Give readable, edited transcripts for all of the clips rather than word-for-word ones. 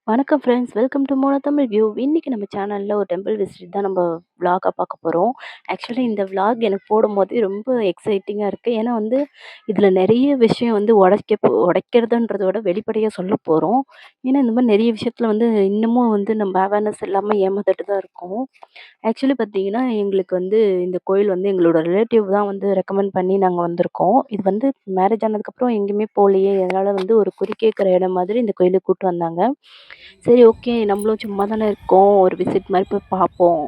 வணக்கம் friends. Welcome to mono Tamil view. இன்னைக்கு நம்ம சேனல்ல ஒரு டெம்பிள் விசிட் தான் நம்ம விளாகா பார்க்க போறோம். ஆக்சுவலி இந்த விளாக் எனக்கு போடும்போதே ரொம்ப எக்ஸைட்டிங்கா இருக்கு. ஏன்னா வந்து இதில நெறைய விஷயம் வந்து உடைக்கிறதுன்றத விட வெளிப்படையா சொல்லப் போறோம். ஏன்னா இந்த மாரி நெறைய விஷயத்தில வந்து இன்னமும் வந்து நம்ம அவேர்னஸ் இல்லாம ஏமாந்துட்டு தான் இருக்கோம். ஆக்சுவலி பார்த்தீங்கன்னா, எங்களுக்கு வந்து இந்த கோயில் வந்து எங்களோட ரிலேட்டிவ் தான் வந்து ரெக்கமெண்ட் பண்ணி நாங்க வந்திருக்கோம். இது வந்து மேரேஜ் ஆனதுக்கப்புறம் எங்கேயுமே போலயே! அதனால வந்து ஒரு குறி கேட்கிற இடம் மாதிரி இந்த கோயிலுக்கு கூட்டு வந்தாங்க. சரி, ஓகே, நம்மளும் சும்மா தானே இருக்கோம். ஒரு விசிட் மாரி போய் பார்ப்போம்.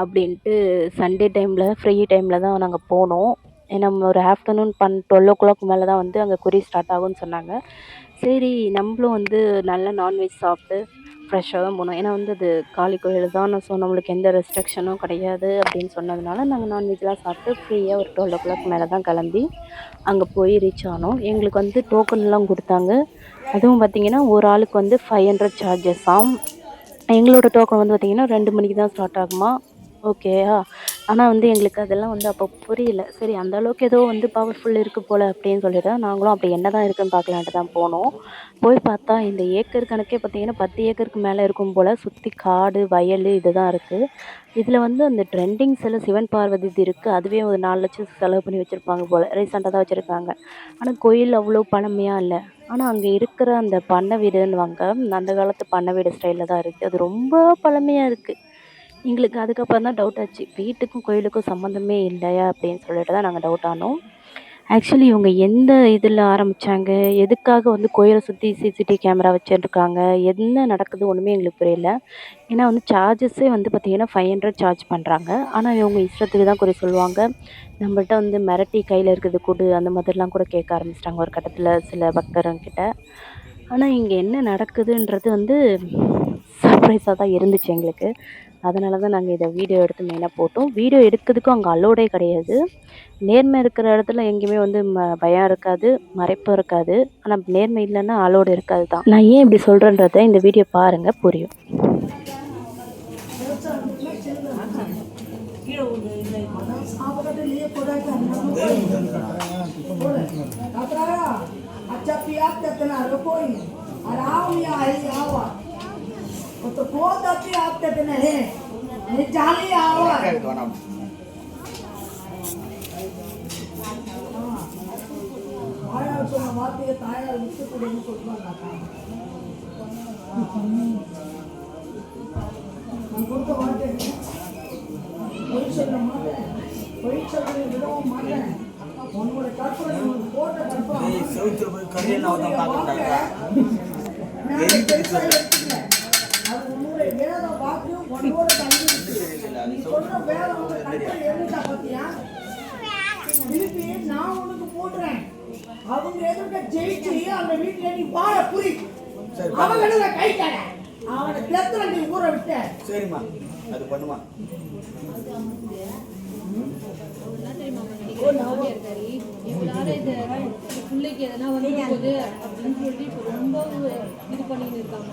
அப்படின்ட்டு சண்டே டைம்ல ஃப்ரீ டைம்ல தான் நாங்க போனோம். ஏன்னா ஒரு ஆஃப்டர்நூன் 12:00 மேல தான் வந்து அங்க குறி ஸ்டார்ட் ஆகும்னு சொன்னாங்க. சரி, நம்மளும் வந்து நல்லா நான்வெஜ் சாப்பிட்டு ஃப்ரெஷ்ஷா தான் போனோம். ஏன்னா வந்து அது காளி கோயில் தான். ஸோ நம்மளுக்கு எந்த ரெஸ்ட்ரிக்ஷனும் கிடையாது அப்படின்னு சொன்னதுனால, நாங்க நான்வெஜ்லாம் சாப்பிட்டு ஃப்ரீயா ஒரு 12:00 மேல தான் கிளம்பி அங்க போய் ரீச் ஆனோம். எங்களுக்கு வந்து டோக்கன்லாம் குடுத்தாங்க. அதுவும் பார்த்தீங்கன்னா, ஒரு ஆளுக்கு வந்து 500 சார்ஜஸாம். எங்களோட டோக்கன் வந்து பார்த்தீங்கன்னா, 2 மணிக்கு தான் ஸ்டார்ட் ஆகுமாம். ஓகேயா. ஆனா வந்து எங்களுக்கு அதெல்லாம் வந்து அப்போ புரியல. சரி, அந்த அளவுக்கு ஏதோ வந்து பவர்ஃபுல் இருக்கு போல அப்படின்னு சொல்லிட்டு நாங்களும் அப்படி என்னதான் இருக்குன்னு பார்க்கலான்ட்டு தான் போனோம். போய் பார்த்தா இந்த ஏக்கர் கணக்கே பார்த்தீங்கன்னா, 10 ஏக்கருக்கு மேல இருக்கும் போல. சுத்தி காடு, வயலு இதுதான் இருக்கு. இதுல வந்து அந்த ட்ரெண்டிங் சிலை சிவன் பார்வதி இது இருக்கு. அதுவே ஒரு 4,00,000 செலவு பண்ணி வச்சிருப்பாங்க போல. ரீசெண்டா தான் வச்சிருக்காங்க. ஆனா கோயில் அவ்வளோ பழமையா இல்ல. ஆனா அங்க இருக்கிற அந்த பண்ணை வீடுன்னுவாங்க. அந்த காலத்து பண்ணை வீடு ஸ்டைல்ல தான் இருக்கு. அது ரொம்ப பழமையா இருக்கு. எங்களுக்கு அதுக்கப்புறம் தான் டவுட் ஆச்சு. வீட்டுக்கும் கோயிலுக்கும் சம்மந்தமே இல்லையா அப்படின்னு சொல்லிட்டு தான் நாங்க டவுட் ஆனோம். ஆக்சுவலி இவங்க எந்த இதில ஆரம்பிச்சாங்க? எதுக்காக வந்து கோயில சுத்தி சிசிடிவி கேமரா வச்சுருக்காங்க? என்ன நடக்குது ஒண்ணுமே எங்களுக்கு புரியல. ஏன்னா வந்து சார்ஜஸே வந்து பார்த்தீங்கன்னா, 500 சார்ஜ் பண்றாங்க. ஆனா இவங்க இஷ்டத்துக்கு தான் குறி சொல்லுவாங்க. நம்மள்ட்ட வந்து மிரட்டி கையில இருக்கிறத குடு அந்த மாதிரிலாம் கூட கேட்க ஆரம்பிச்சுட்டாங்க ஒரு கட்டத்தில சில பக்தர்ங்கிட்ட. ஆனா இங்க என்ன நடக்குதுன்றது வந்து சர்ப்ரைஸா தான் இருந்துச்சு எங்களுக்கு. அதனால தான் நாங்க இத வீடியோ எடுத்து மெயினா போட்டோம். வீடியோ எடுக்கிறதுக்கும் அங்க அலோடே கிடையாது. நேர்மை இருக்கிற இடத்துல எங்கேயுமே வந்து பயம் இருக்காது, மறைப்பும் இருக்காது. ஆனா நேர்மை இல்லன்னா அலோடு இருக்காது தான். நான் ஏன் இப்படி சொல்றேன்றத இந்த வீடியோ பாருங்க புரியும். अच्छा पिया तेतना कोई आराम या आई आवा तो बहुत अच्छी आप तेतना है ये जाली आवा आया तो बात ये ताया उससे को नहीं सोच पाता हमको तो बात है कोई चल मारे कोई चल विड़ो मारे உன்னோட கற்பனை போட்ட கற்பனை ஏய் சவுத்துல போய் கரியன அவதான் பாக்கறாங்க அது உன்னோட வேத வாக்கியம் உன்னோட தண்ணி நீ சொன்ன வேதம் உங்க கற்பனை என்னடா பாத்தியா திருப்பி நான் உனக்கு போடுறேன் அவங்க எதுக்கு ஜெயிச்சு அந்த வீட்ல நீ வாழ புரி அவங்கள கை காட அவன தெத்துல நீ ஊற விட்ட சரிமா அது பண்ணுமா பிள்ளைக்கு எதனா வந்து போகுது அப்படின்னு சொல்லி ரொம்ப இது பண்ணிட்டு இருக்காங்க.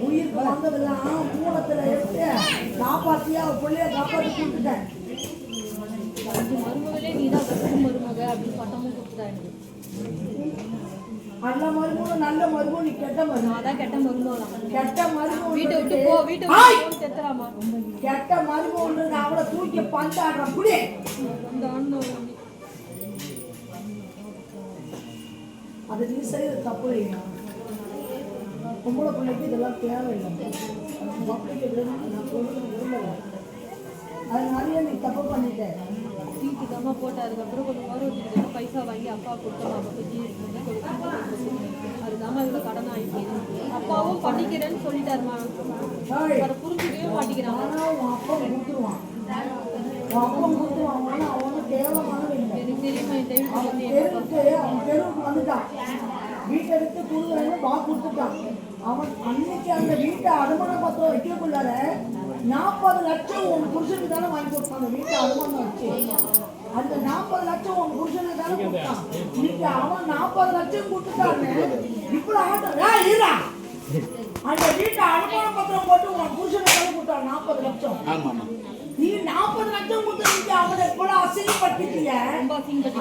உயிருக்கு வந்ததெல்லாம் மூலத்துல எடுத்து காப்பாத்தியா பிள்ளைய காப்பாற்றி கொடுத்துட்டேன். மருமகளே நீதான் மருமக அப்படின்னு பட்டமும் கொடுத்துட்டேன். நல்ல மருமகம் நல்ல மருமகம் நீ கெட்ட மருமகம் அதான் கெட்ட மருமகம் கெட்ட மருமகம் வீட்டை விட்டு போ வீட்டை விட்டு செத்துறாமா கெட்ட மருமகம் அவளை தூக்கி பந்தாடுறான் புடி அது நீ செய்யற தப்பு இல்லையா பொம்பளை பிள்ளைக்கு இதெல்லாம் தேவையில்லை மக்களுக்கு நான் சொல்றது விரும்பல அதனால நீ தப்பு பண்ணிட்டேன் சீட்டு தாமா போட்டு அதுக்கப்புறம் கொஞ்சம் வரும் பைசா வாங்கி அப்பா கொடுத்தோம் அப்போ அதுதாம்மா இவ்வளோ கடன் ஆகிடுச்சு அப்பாவும் பண்ணிக்கிறேன்னு சொல்லிட்டாருமா அதை புரிஞ்சுக்கவே மாட்டேங்கிறான் அவன் அப்பா கொடுத்துருவான் அவனும் கேவலமானது இல்லை எனக்கு தெரியுமா அவன் தெருவுக்கு வந்துட்டான் வீட்டை எடுத்து கொடுக்குறேன்னு வாக்கு கொடுத்துட்டான் அவன் அன்னைக்கு அந்த வீட்டை அனுமதி பத்திரம் வைக்கக்குள்ளார 40 லட்சம் உன் புருஷனுக்கு தானே வாங்கி கொடுப்பான் அந்த வீட்டை அனுமதி வச்சு அந்த 40 லட்சம் உன் புருஷனுக்கு தானே கொடுத்தான் இன்னைக்கு அவன் 40 லட்சம் கொடுத்துட்டான்னு இப்படி ஆட்டம் அந்த வீட்டை அனுமதி பத்திரம் போட்டு உன் புருஷனுக்கு தானே கொடுத்தான் 40 லட்சம் நீ 40 லட்சம் கொடுத்து அவனை கூட அசிங்கப்பட்டுட்டீங்க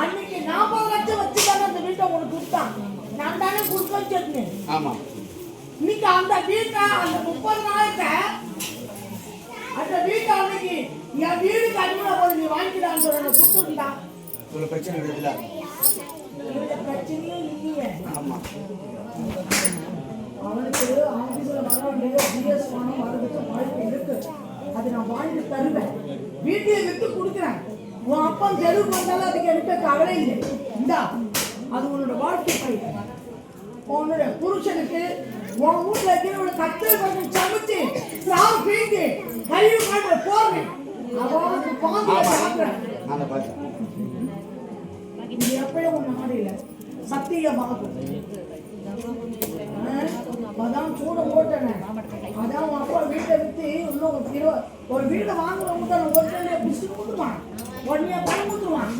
அன்னைக்கு 40 லட்சம் வச்சு தானே அந்த வீட்டை உனக்கு கொடுத்தான் நான் தானே கொடுக்க வச்சிருந்தேன் ஆமாம். இன்னைக்கு அந்த வீட்டை அந்த 30 நாளைக்கு அந்த வீட்டை அன்னைக்கு என் வீடு கட்டுன போது நீ வாங்கிடான்னு சொல்ல கொடுத்துருந்தா இவ்வளோ பிரச்சனை இருக்குல்ல. பிரச்சனையும் இல்லையே. ஆமாம். அவனுக்கு ஆபீஸ்ல வர ஜிஎஸ் பணம் வரதுக்கு வாய்ப்பு இருக்கு. அது நான் வாங்கி தருவேன். வீட்டையை விட்டு கொடுக்குறேன். உன் அப்பா தெருவுக்கு வந்தாலும் அதுக்கு எனக்கு கவலை இல்லை. இந்தா அது உன்னோட வாழ்க்கை. உன்னோட புருஷனுக்கு உன் வீட்டுல இருக்கிற ஒரு கத்தல் கொஞ்சம் சமைச்சு சாவு பீங்கி கழிவு காட்டுற போறேன். அவனுக்கு பாம்பு சாப்பிட்றேன். நான் பார்த்தேன். இது எப்பயும் உன் நாடில சத்தியமாகும். அதான் சூட ஓட்டனேன். அதான் உன் அப்பா வீட்டை விட்டு இன்னும் ஒரு வீட்டை வாங்குறவங்க தான் ஒரு பிடிச்சி கொடுத்துருவான். உடனே பணம் கொடுத்துருவான்.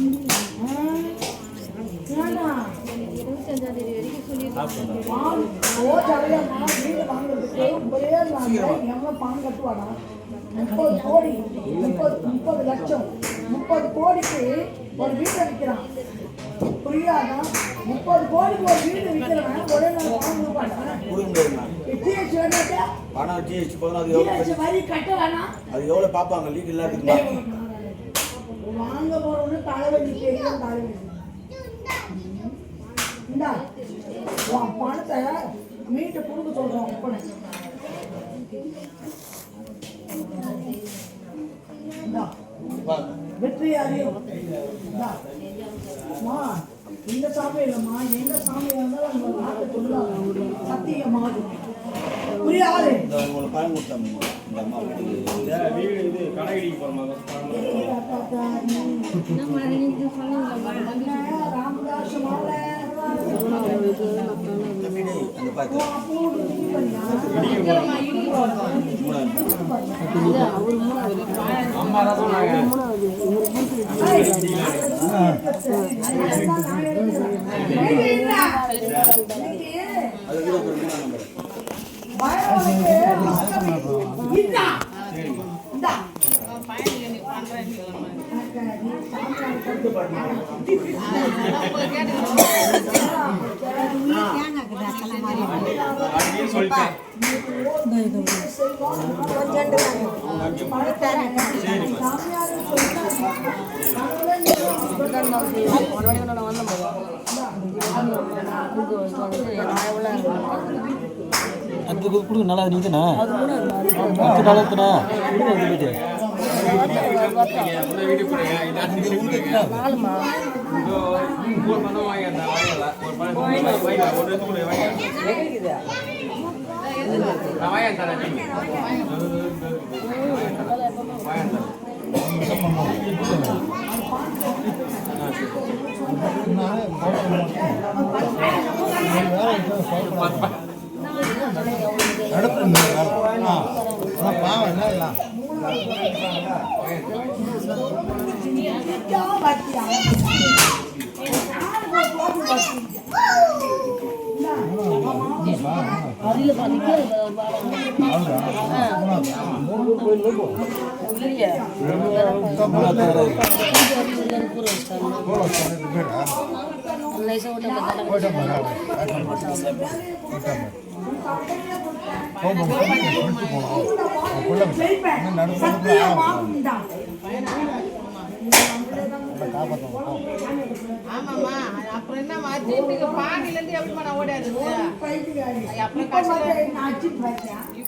வீடு வாங்குறதுக்கு ஒரே எவ்வளவு பணம் கட்டுவானா? 30 கோடி 30 லட்சம் 30 கோடிக்கு ஒரு வீட்டை விற்கிறான். புரியாதா? 30 கோடிக்கு ஒரு வீடு விற்கிறவன் ஒரே நாள் வாங்க மாட்டான். ஜிஎஸ்டி வேணாட்டா? பணம் ஜிஎஸ்டி போதும். அது எவ்வளோ வரி கட்ட வேணாம். அது எவ்வளோ பார்ப்பாங்க லீகல் இருக்குங்களா? வாங்க போறவனு தலைவலி தெரியும். தலைவலி இந்தா உன் பணத்தை மீட்டு கொடுக்க சொல்றோம். அப்பனை இந்தா வெற்றியாரியும் இந்த சாமி இல்லைம்மா, எந்த சாமி இருந்தாலும் நம்ம நாட்டை சொல்லுவாங்க சத்தியமாகும். புரியாது? பணம் கொடுத்தோம் இந்த அம்மா இது கடைக்கு போகிறோம். ராமதாஸ் மாலை அந்த பார்த்து அம்மா தான் சொன்னாங்க. சொல்லிட்டேன். அது கொடுங்க நல்லா நீ தானே நல்லா தானே போயிட்டு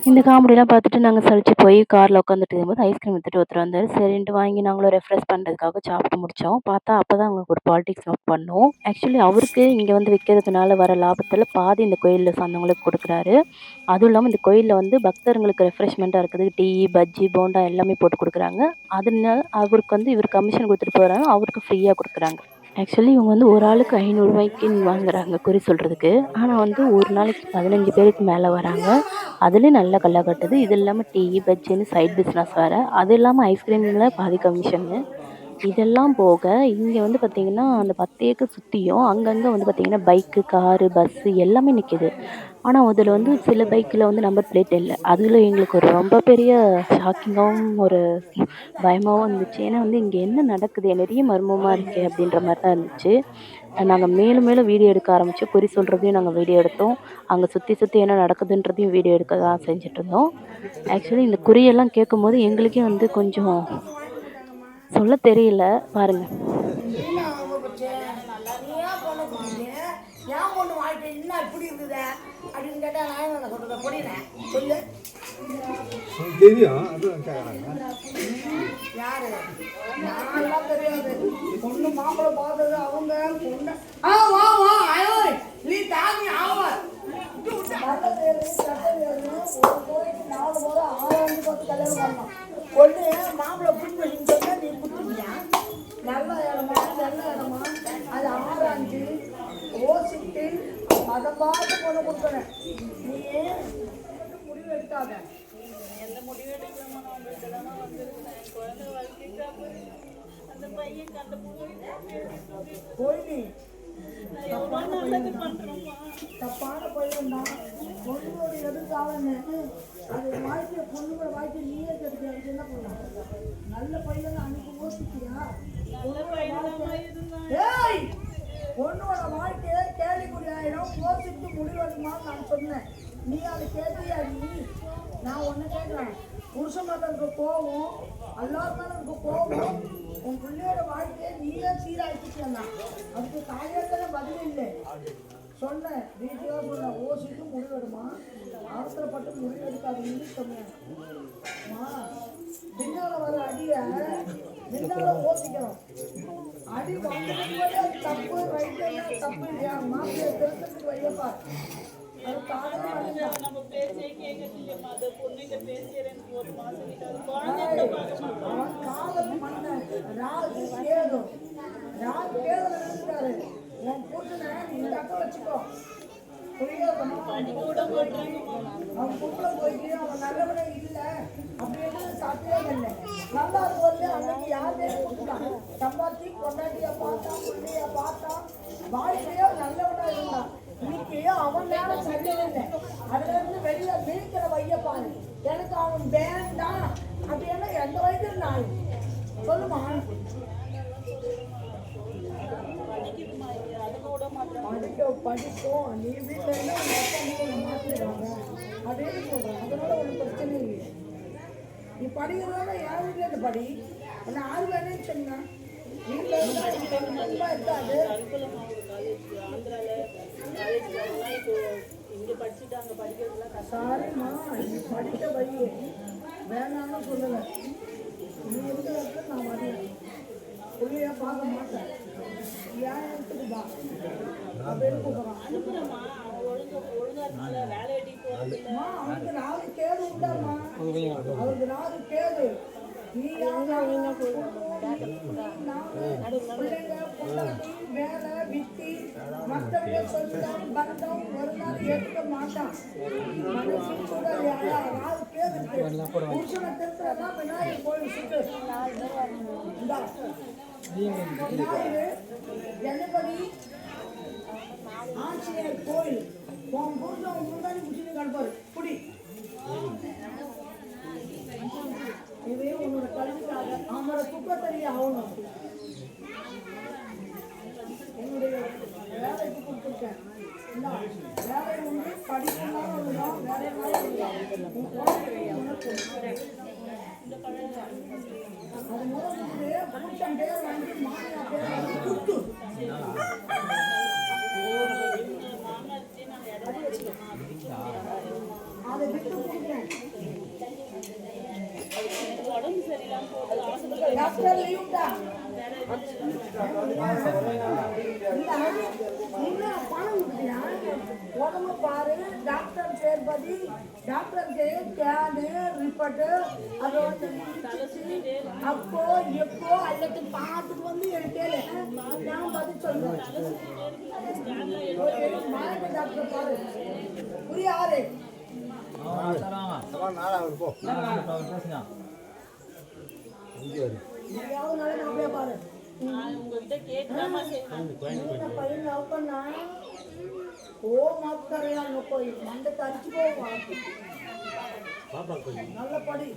இந்த காமெடிலாம் பார்த்துட்டு நாங்கள் சலிச்சு போய் காரில் உட்காந்துட்டு இருக்கும்போது ஐஸ்கிரீம் எடுத்துகிட்டு ஒருத்தர் வந்தார். சரின்ட்டு வாங்கி நாங்களும் ரெஃப்ரெஷ் பண்ணுறதுக்காக சாப்பிட்டு முடித்தோம். பார்த்தா அப்போ தான் அவங்களுக்கு ஒரு பாலிடிக்ஸ் நோட் பண்ணோம். ஆக்சுவலி அவருக்கு இங்கே வந்து விற்கிறதுனால வர லாபத்தில் பாதி இந்த கோயிலில் சார்ந்தவங்களுக்கு கொடுக்குறாரு. அதுவும் இல்லாமல் இந்த கோயிலில் வந்து பக்தர்களுக்கு ரெஃப்ரெஷ்மெண்ட்டாக இருக்குது. டீ, பஜ்ஜி, போண்டா எல்லாமே போட்டு கொடுக்குறாங்க. அதனால அவருக்கு வந்து இவர் கமிஷன் கொடுத்துட்டு போகிறாங்க, அவருக்கு ஃப்ரீயாக கொடுக்குறாங்க. ஆக்சுவலி இவங்க வந்து ஒரு ஆளுக்கு 500 ரூபாய்க்கு வாங்குறாங்க குறி சொல்கிறதுக்கு. ஆனால் வந்து ஒரு நாளைக்கு 15 பேருக்கு மேலே வராங்க. அதுலேயும் நல்ல கல்லா கட்டுது. இது இல்லாமல் டீ, பஜ்ஜின்னு சைட் பிஸ்னஸ் வேறு. அது இல்லாமல் ஐஸ்கிரீமில் பாதி கமிஷன்னு. இதெல்லாம் போக இங்கே வந்து பார்த்திங்கன்னா அந்த 10 ஏக்கர் சுற்றியும் அங்கங்கே வந்து பார்த்திங்கன்னா பைக்கு, காரு, பஸ்ஸு எல்லாமே நிற்கிது. ஆனால் அதில் வந்து சில பைக்கில் வந்து நம்பர் பிளேட் இல்லை. அதில் எங்களுக்கு ஒரு ரொம்ப பெரிய ஷாக்கிங்காகவும் ஒரு பயமாகவும் இருந்துச்சு. ஏன்னா வந்து இங்கே என்ன நடக்குது, நிறைய மர்மமாக இருக்கே அப்படின்ற மாதிரி தான் இருந்துச்சு. நாங்கள் மேலும் மேலும் வீடியோ எடுக்க ஆரம்பித்து குறி சொல்கிறதையும் நாங்கள் வீடியோ எடுத்தோம். அங்கே சுற்றி சுற்றி என்ன நடக்குதுன்றதையும் வீடியோ எடுக்க தான் செஞ்சிட்ருந்தோம். ஆக்சுவலி இந்த குறியெல்லாம் கேட்கும்போது எங்களுக்கே வந்து கொஞ்சம் சொல்ல தெரியல பாருங்கள். ஏன் பொண்ணு வாழ்க்கை இன்னும் இப்படி இருக்குது அப்படின்னு கேட்டால் நான் என்ன சொல்கிறேன் பொடினேன் சொல்லு தெரியும் அதுவும் கேட்குறாங்க யாரு நான்லாம் தெரியாது பொண்ணு மாப்பிள்ளை பார்த்தது அவங்க பொண்ணு வா வா ஐயோ நீ தாங்கி ஆவார் நாலு போது 6 பார்த்து கல்யாணம் பண்ணலாம் பொண்ணு மாப்பிள்ளை பிடிச்சி சொன்னா நீ பிடிச்சிக்கியா நல்ல இடமா அது 6 யோசித்து அதை பார்த்து பொண்ணு கொடுக்குறேன் நீ முடிவு எடுக்காத எந்த முடிவு எடுக்காம போய் தப்பான பையன் தான் பொண்ணோட எதிர்காலன்னு அது வாழ்க்கை பொண்ணோட வாழ்க்கை நீயே தெரிஞ்சு என்ன பண்ணலாம் நல்ல பையன் அன்னைக்கு யோசிச்சியா ஏய் பொண்ணோட வாழ்க்கையை கேள்விக்குறி ஆயிடும் யோசித்து முடிவெடுமான்னு நான் சொன்னேன் நீ அதை கேட்டியா நீ நான் ஒன்று கேட்குறேன் புருஷன் மேலே இருக்க கோவம் எல்லார் மேலே இருக்க கோவம் உன் பிள்ளையோட வாழ்க்கையை நீயே சீராக்கிட்டா அதுக்கு தாயத்தனை பதில் இல்லை சொன்னேன் வீட்டில் சொன்னேன் யோசித்து முடிவெடுமா அவசரப்பட்டு முடிவெடுக்காதுன்னு சொன்னேன் பின்னால வர அடியை பின்னால யோசிக்கிறோம் அடி வாங்க தப்பு ரைட்டு தப்பு இல்லையா மாப்பிள்ளைய திருத்தத்துக்கு வையப்பா அது காதல் மன்னன் ராஜு கேது இருக்காரு உன் புருஷனை இந்த அக்கா வச்சுக்கோ அவன் புள்ள போயிட்டு அவன் நல்லவனே இல்லை அப்படின்னு சாத்தியம் இல்லை நல்லா இருக்கும்போது அன்னைக்கு யாருமே கொடுத்துட்டான் சம்பாத்தி கொண்டாட்டிய பார்த்தான் பிள்ளைய பார்த்தான் வாழ்க்கையோ நல்லவனா இருந்தான் இன்னைக்கு அவன் நேரம் சரியில்லை அதுல இருந்து வெளியில மீட்கிற வையப்பாரு எனக்கு அவன் வேண்டாம் அப்படின்னா எந்த வயதில் நான் சொல்லுமா படிக்கும் நீ வீட்டில் இருந்தால் மாற்றிடுவாங்க அப்படின்னு சொல்கிறேன் அதனால ஒன்றும் பிரச்சனை இல்லை நீ படிக்கிறதால யார் வீட்டில் இருந்து படி என்ன ஆறு வேணும்னு சொன்னேன் வீட்டில் இருந்தால் நண்பா இருக்காது சாரிம்மா நீ படிக்க வை வேணான்னு சொல்லலை நீ இருக்கிறதுக்கு நான் வரேன் புள்ளைய பார்க்க மாட்டேன் ஏன் எடுத்துக்குதா அப்படின்னு கூப்பிட்றான் அவனுக்கு 4 கேது உண்டாம்மா அவனுக்கு 4 கேது நீ பிள்ளைங்க பொண்டாட்டி வேலை வித்தி மற்றவங்க சொந்தம் பந்தம் ஒரு நாள் ஏற்றுக்க மாட்டான் மனசு கூட 4 கேது இருக்கு புருஷனை திருத்துறதா விநாயகர் கோயில் சுட்டு ஜனபதி ஆஞ்சநேயர் கோயில் உன் புருஷன் முன்னாடி குடிச்சு கலப்பாரு குடி இதுவே உன்னோட கல்விக்காக அவனோட துக்கத்தறிய ஆகணும் என்னுடைய வேலைக்கு கொடுத்துருக்கேன் வேலை ஒன்று படிக்கணும் ஒன்றுதான் வேலை அது முதல்ல புருஷன் பேர் வாங்கி மாமியா பேர் வாங்கி கொடுத்து அதை விட்டு கொடுக்குறேன் டாக்டர் லீவ் தான் பணம் உடம்பு பாரு டாக்டர் பேர் பதி டாக்டருக்கு ஸ்கேனு ரிப்போர்ட்டு அதை வந்து அப்போ எப்போ அல்லது பார்த்துட்டு வந்து எனக்கு கேளு நான் பதில் சொல்லுவேன் டாக்டர் பாரு புரியாது பாரு பையன் லவ் பண்ணா ஓ மாப்பிள்ளையா போய் மண்டை தரிச்சு போவான் நல்ல படி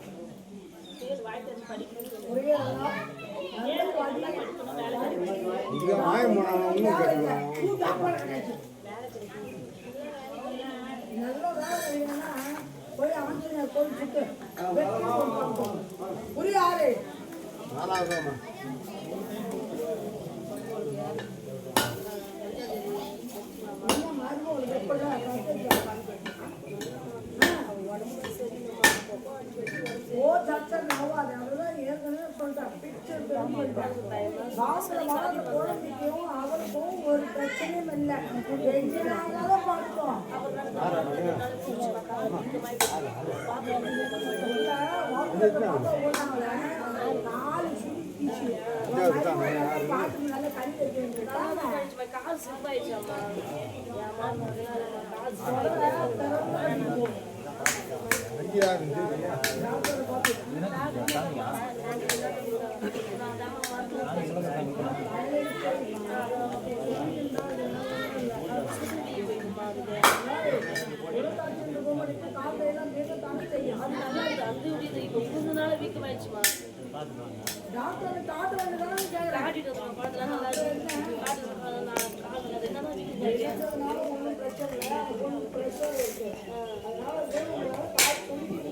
புரியுதா? நல்ல படி. இங்கே மாயமானவங்களும் கேட்கலாம். நல்ல வேலை இல்லைன்னா போய் ஆஞ்சநேயர் கோயில் சுட்டு வெற்றி கொண்டு வா. புரியாது? நாலாவதாம்மா. ஓ சச்சன் ஆகாது. அதுதான் ஏற்கனவே சொல்லிட்டேன். பிக்சர் பாசமான குழந்தைக்கும் அவருக்கும் ஒரு பிரச்சனையும் இல்லை. எங்கேனாலும் பார்த்தோம். நாலு சுடிச்சு பார்த்து நல்லா கறி வைக்க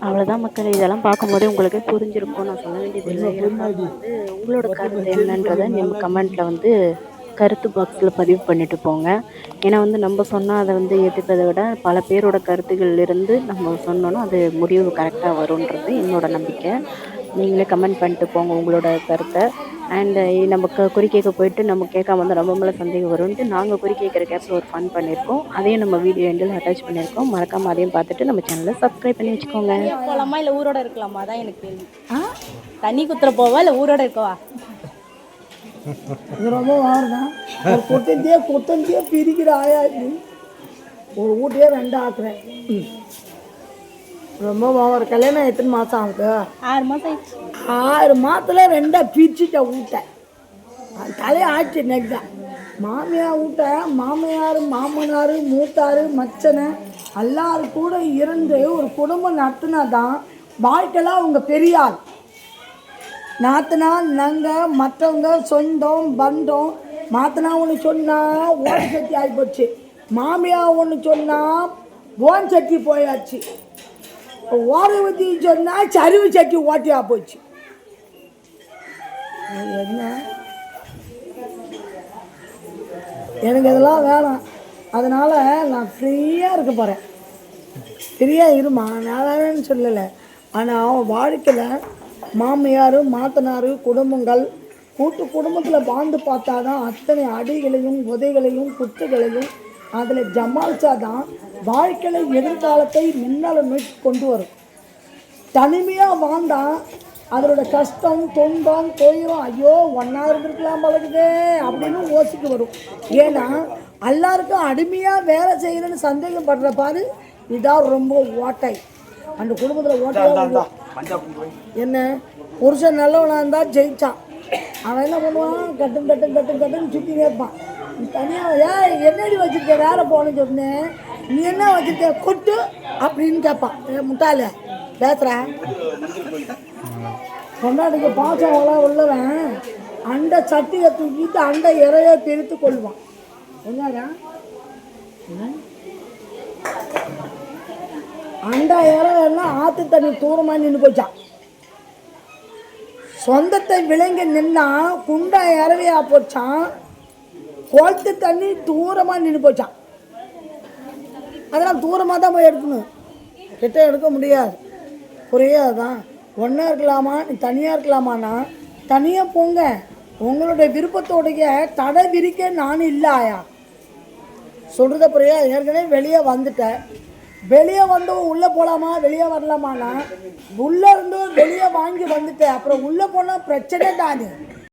அவ்வளோதான் மக்கள். இதெல்லாம் பார்க்கும்போதே உங்களுக்கு புரிஞ்சிருக்கும். நான் சொல்ல வேண்டியது இல்லை. இருந்தாலும் வந்து உங்களோட கருத்து என்னன்றதை நம்ம கமெண்ட்டில் வந்து கருத்து பாக்ஸில் பதிவு பண்ணிட்டு போங்க. ஏன்னா வந்து நம்ம சொன்னால் அதை வந்து ஏற்றுக்கிறத விட பல பேரோட கருத்துக்கள் இருந்து நம்ம சொன்னோன்னா அது முடிவு கரெக்டாக வரும்ன்றது என்னோட நம்பிக்கை. நீங்களே கமெண்ட் பண்ணிட்டு போங்க உங்களோட கருத்தை. அண்டு நம்ம குறி கேட்க போயிட்டு நம்ம கேட்காம வந்து ரொம்ப மேலே சந்தேகம் வரும்ன்ட்டு நாங்கள் குறி கேட்குற கேப்பில் ஒரு ஃபன் பண்ணியிருக்கோம். அதையும் நம்ம வீடியோ எண்டில் அட்டாச் பண்ணியிருக்கோம். மறக்காமல் அதையும் பார்த்துட்டு நம்ம சேனலை சப்ஸ்கிரைப் பண்ணி வச்சுக்கோங்க. போகலாமா இல்லை ஊரோட இருக்கலாமா? அதான் எனக்கு கேள்வி. தண்ணி குத்துற போவா இல்லை ஊரோட இருக்கவா? இது ரொம்ப வாருதான். ஒரு கொத்தஞ்சியே பிரிக்கிற ஆயாச்சு. ஒரு வீட்டையே ரெண்டு ஆக்குறேன். ரொம்ப ஒரு கல்யாணம் எத்தனை மாதம் ஆகுது? 6 மாதம் ஆயிடுச்சு. 6 மாதத்துல ரெண்டா பிரிச்சுட்ட வீட்டை. தலையை ஆச்சு நெக்ஸ்ட் தான். மாமியார் வீட்டை மாமியார் மாமனார் மூத்தார் மச்சனை எல்லாரும் கூட இருந்து ஒரு குடும்பம் நடத்தினா தான் வாழ்க்கைலாம் அவங்க பெரியாள். நாத்தனா நாங்கள் மற்றவங்க சொந்தம் பந்தம். மாத்தனா ஒன்று சொன்னால் ஓட்ட சட்டி ஆகிப்போச்சு. மாமியார் ஒன்று சொன்னால் ஓன் சட்டி போயாச்சு. ஓர ஊற்றி சொன்னால் சரிவு சட்டி ஓட்டியாக போச்சு. என்ன எனக்கு இதெல்லாம் வேணாம். அதனால் நான் ஃப்ரீயாக இருக்க போகிறேன். ஃப்ரீயாக இருமா, நாளாவேன்னு சொல்லலை. ஆனால் அவன் வாழ்க்கையில் மாமியார் மாத்தனார் குடும்பங்கள் கூட்டு குடும்பத்தில் வாழ்ந்து பார்த்தா தான் அத்தனை அடிகளையும் உதைகளையும் குத்துகளையும் அதில் ஜமாளிச்சா தான் வாழ்க்கையில் எதிர்காலத்தை முன்னால் நோக்கி கொண்டு வரும். தனிமையாக வாழ்ந்தால் அதோட கஷ்டம் துன்பம் துயரம் ஐயோ ஒன்றா இருந்திருக்கலாம் பழகுதே அப்படின்னு யோசிக்க வரும். ஏன்னா எல்லாருக்கும் அடிமையாக வேலை செய்யணும்னு சந்தேகப்படுற பாரு, இதான் ரொம்ப ஓட்டை. அந்த குடும்பத்தில் ஓட்டை என்ன புருஷன் நல்லவனாக இருந்தால் ஜெயிச்சான். அவன் என்ன பண்ணுவான்? கட்டுன்னு சுற்றினே இருப்பான். தனியாக என்னடி வச்சுருக்க வேலை போகணுன்னு சொன்னேன். நீ என்ன வச்சுருக்க கொட்டு அப்படின்னு கேட்பான். முட்டாள பேசுகிறேன். கொண்டாடிக்கு பாசம் உள்ளவன் அண்டை சட்டியை தூக்கிட்டு அண்டை இறைய பிரித்து கொள்வான். என்னடா அண்டா இறையெல்லாம் ஆற்று தண்ணி தூரமாக நின்று போச்சான். சொந்தத்தை விளங்கி நின்னா குண்டா இறவையா போச்சான். குளத்து தண்ணி தூரமாக நின்று போச்சான். அதெல்லாம் தூரமாக தான் போய் எடுக்கணும், கிட்ட எடுக்க முடியாது. புரியாதான்? ஒன்றா இருக்கலாமா நீ தனியாக இருக்கலாமான்னா தனியாக போங்க. உங்களுடைய விருப்பத்தோடைய தடை விரிக்க நான் இல்லையா சொல்கிறத புரியா? ஏற்கனவே வெளியே வந்துட்டேன். வெளியே வந்து உள்ளே போகலாமா வெளியே வரலாமான்னா உள்ளே இருந்து வெளியே வாங்கி வந்துட்டேன். அப்புறம் உள்ளே போனால் பிரச்சனை தானே.